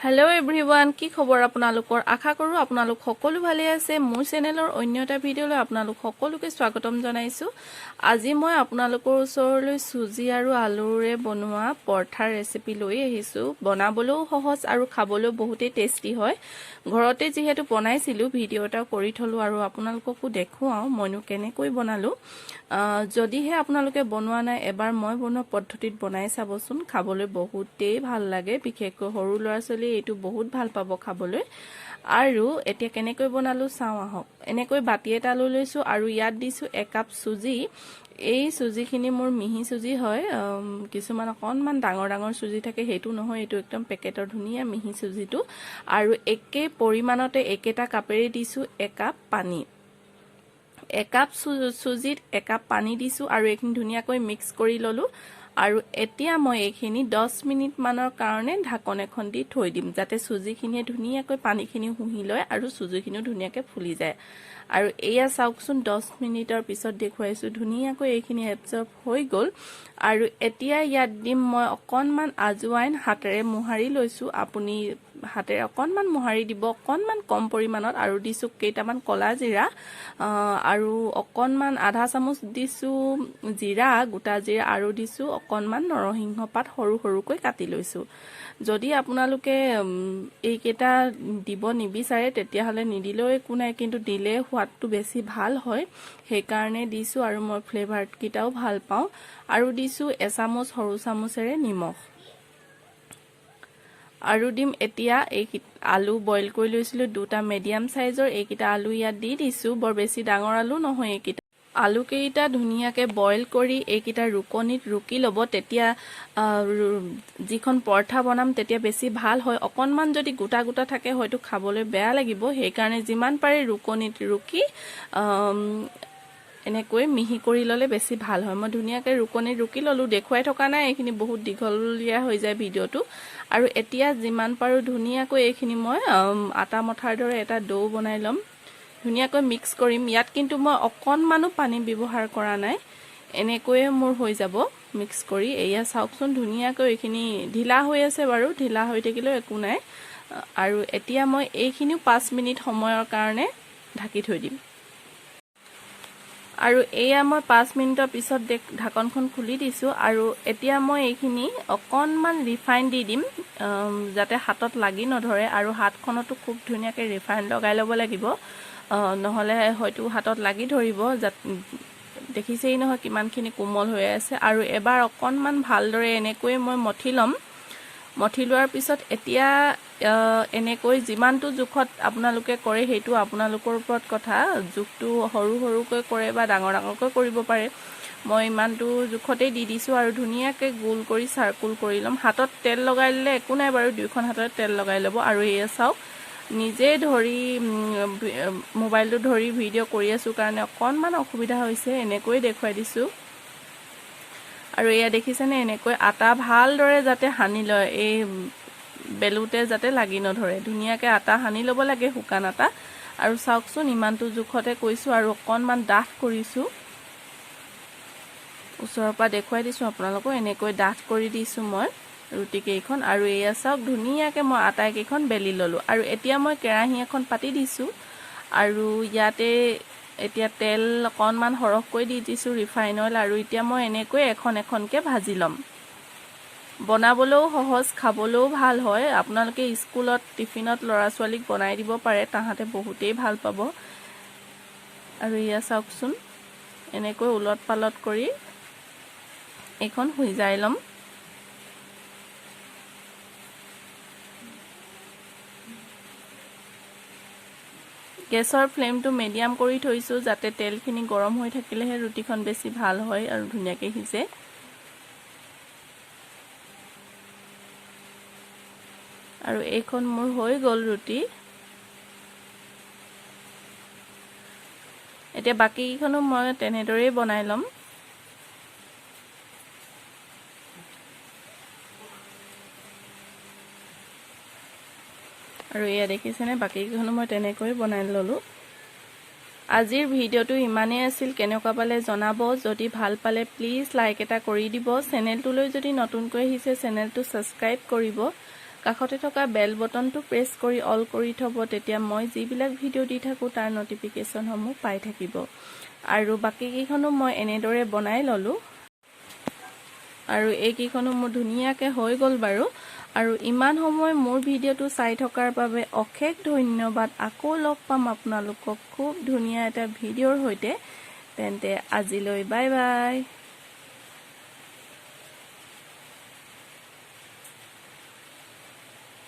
hello everyone की खबर आपनालोকৰ आशा करू आपनालोক সকলো ভালে আছে মোৰ চেনেলৰ অন্য এটা ভিডিঅলৈ आपनालोক সকলোকে স্বাগতম জনাইছো আজি মই आपनाলোকৰ ওচৰলৈ সুজি আৰু আলুৰে বনোৱা পৰঠাৰ ৰেচিপি লৈ আহিছো বনাবলৈও সহজ আৰু খাবলৈও বহুতেই টেষ্টি হয় ঘৰতে যেহেতু বনাইছিলো ভিডিঅ' এটা কৰি থলো আৰু आपनाলোককো দেখুৱাও মইনো কেনেকৈ বনালো যদিহে আপোনালোকে বনোৱা নাই এবাৰ মই বনোৱা পদ্ধতিত বনাই চাবচোন খাবলৈ বহুতেই ভাল লাগে বিশেষকৈ সৰু ল'ৰা ছোৱালী এটো বহুত ভাল পাব খাবলৈ আৰু এতিয়া কেনেকৈ বনালো চাও আহক এনেকৈ বাটি এটা লৈ লৈছো আৰু ইয়াত দিছো 1 কাপ সুজি এই সুজিখিনি মোৰ মিহি সুজি হয় কিছুমান অকনমান ডাঙৰ ডাঙৰ সুজি থাকে হেতু নহয় এটো একদম পেকেটৰ ধুনিয়া মিহি সুজিটো আৰু একে পৰিমাণতে একেটা কাপেৰে দিছো 1 কাপ পানী 1 কাপ সুজিত 1 কাপ পানী দিছো আৰু এইখিনি ধুনিয়াকৈ মিক্স কৰি ললো আৰু এতিয়া মই এইখিনি 10 মিনিট মানৰ কাৰণে ঢাকন এখন দি থৈ দিম যাতে সুজিখিনিয়ে ধুনিয়াকৈ পানীখিনি হুহি লয় আৰু সুজিখিনিও ধুনিয়াকৈ ফুলি যায় আৰু এয়া চাওকচোন 10 মিনিটৰ পিছত দেখুৱাইছো ধুনিয়াকৈ এইখিনি এবজৰ্ব হৈ গল আৰু এতিয়া ইয়াত দিম মই অকনমান আজওয়াইন হাতেৰে মোহাৰি লৈছো আপুনি হাতেৰে অকনমান মোহাৰি দিব অকনমান কম পৰিমাণত আৰু দিছো কেইটামান কলা জিৰা আৰু অকনমান আধা চামুচ দিছো জিৰা গোটা জিৰা আৰু দিছো অকনমান নৰসিংহ পাত সৰু সৰুকৈ কাটি লৈছো যদি আপোনালোকে এইকেটা দিব নিবিচাৰে তেতিয়া হলে নিদিলেও একো নাই কিন্তু দিলে সোৱাদটো বেছি ভাল হয় সেই কাৰণে দিছো আৰু মই ফ্লেভাৰ কিটাও ভাল পাও আৰু দিছো এচামুচ সৰু চামুচেৰে নিমখ আৰু দিম এতিয়া এই আলু বইল কৰি লৈছিলো দুটা মিডিয়াম সাইজৰ এইকিটা আলু ইয়াত দি দিছো বৰ বেছি ডাঙৰ আলু নহয় এইকিটা আলু কেইটা ধুনিয়াকে বইল কৰি এইকিটা ৰুকনিত ৰুকি লব তেতিয়া যিখন পৰঠা বনাম তেতিয়া বেছি ভাল হয় অকনমান যদি গোটা গোটা থাকে হয়তো খাবলৈ বেয়া লাগিব সেই কাৰণে যিমান পাৰে ৰুকনিত ৰুকি এনেকৈ মিহি কৰি ললে বেছি ভাল হয় মই ধুনিয়াকে ৰুকনিত ৰুকি ললো দেখুৱাই থকা নাই এইখিনি বহুত দীঘলীয়া হৈ যায় ভিডিঅটো আৰু এতিয়া যিমান পাৰো ধুনিয়াকৈ এইখিনি মই আটা মঠাৰ দৰে এটা ডো বনাই লম ধুনিয়াকৈ মিক্স কৰিম ইয়াত কিন্তু মই অকনমানো পানী ব্যৱহাৰ কৰা নাই এনেকৈ মোৰ হৈ যাব মিক্স কৰি এয়া চাওকচোন ধুনিয়াকৈ এইখিনি ঢিলা হৈ আছে বাৰু ঢিলা হৈ থাকিলেও একো নাই আৰু এতিয়া মই এইখিনি 5 মিনিট সময়ৰ কাৰণে ঢাকি থৈ দিম আৰু এয়া মই 5 মিনিটৰ পিছত ঢাকনখন খুলি দিছো আৰু এতিয়া মই এইখিনি অকনমান ৰিফাইন দি দিম যাতে হাতত লাগি নধৰে আৰু হাতখনটো খুব ধুনিয়াকৈ ৰিফাইন লগাই ল'ব লাগিব নহলে হয়তো হাতত লাগি ধৰিব দেখিছেই নহয় কিমানখিনি কোমল হৈ আছে আৰু এবাৰ অকনমান ভালদৰে এনেকৈ মই মঠি লম মঠি লোৱাৰ পিছত এতিয়া এনেকৈ যিমানটো জুখত আপোনালোকে কৰে হেতু আপোনালোকৰ ওপৰত কথা জুখটো সৰু সৰুকৈ কৰে বা ডাঙৰ ডাঙৰকৈ কৰিব পাৰে মই ইমানটো জুখতে দি দিছো আৰু ধুনিয়াকৈ গোল কৰি সাৰ্কুল কৰি লম হাতত তেল লগাই ললে একো নাই বাৰু দুইখন হাতত তেল লগাই লব আৰু এয়া চাওক নিজে ধৰি মোবাইলটো ধৰি ভিডিঅ' কৰি আছো কাৰণে অকনমান অসুবিধা হৈছে এনেকৈ দেখুৱাই দিছো আৰু এয়া দেখিছেনে এনেকৈ আটা ভালদৰে যাতে হানি লয় এই বেলুতে যাতে লাগি নধৰে ধুনিয়াকৈ আটা হানি ল'ব লাগে শুকান আটা আৰু চাওকচোন ইমানটো জুখতে কৈছো আৰু অকনমান ডাঠ কৰিছো ওচৰৰ পৰা দেখুৱাই দিছো আপোনালোকক এনেকৈ ডাঠ কৰি দিছো মই ৰুটি কেইখন আৰু এয়া চাওক ধুনিয়াকৈ মই আটা কেইখন বেলি ললো আৰু এতিয়া মই কেৰাহী এখন পাতি দিছো আৰু ইয়াতে এতিয়া তেল অকনমান হৰহকৈ দি দিছো ৰিফাইন অইল আৰু এতিয়া মই এনেকৈ এখন এখনকে ভাজি লম বনাবলৈও সহজ খাবলৈও ভাল হয় আপোনালোকে স্কুলত টিফিনত লৰা ছোৱালীক বনাই দিব পাৰে তাহাতে বহুতেই ভাল পাব আৰু ইয়া চাওকচোন এনেকৈ উলট পালট কৰি এখন হুইজাই লম গেছৰ ফ্লেমটো মিডিয়াম কৰি থৈছো যাতে তেলখিনি গৰম হৈ থাকিলেহে ৰুটিখন বেছি ভাল হয় আৰু ধুনিয়াকৈ সিজে আৰু এইখন মোৰ হৈ গল ৰুটি এতিয়া বাকিখনো মই তেনেদৰেই বনাই লম আৰু এয়া দেখিছেনে বাকিখনো মই তেনেকৈ বনাই ললো আজিৰ ভিডিঅ'টো ইমানেই আছিল কেনেকুৱা পালে জনাব যদি ভাল পালে প্লিজ লাইক এটা কৰি দিব চেনেলটোলৈ যদি নতুনকৈ আহিছে চেনেলটো সাবস্ক্ৰাইব কৰিব কাষতে থকা বেল বটনটো প্ৰেছ কৰি অল কৰি থব তেতিয়া মই যিবিলাক ভিডিও দি থাকো তাৰ নটিফিকেশন সমূহ পাই থাকিব আৰু বাকি কিখনো মই এনেদৰে বনাই ললো আৰু এই কিখনো মোৰ ধুনিয়াকে হৈ গল বাৰু আৰু ইমান সময় মোৰ ভিডিওটো চাই থকাৰ বাবে অশেষ ধন্যবাদ আকৌ লগ পাম আপোনালোকক খুব ধুনিয়া এটা ভিডিওৰ হৈতে তেন্তে আজিলৈ বাই বাই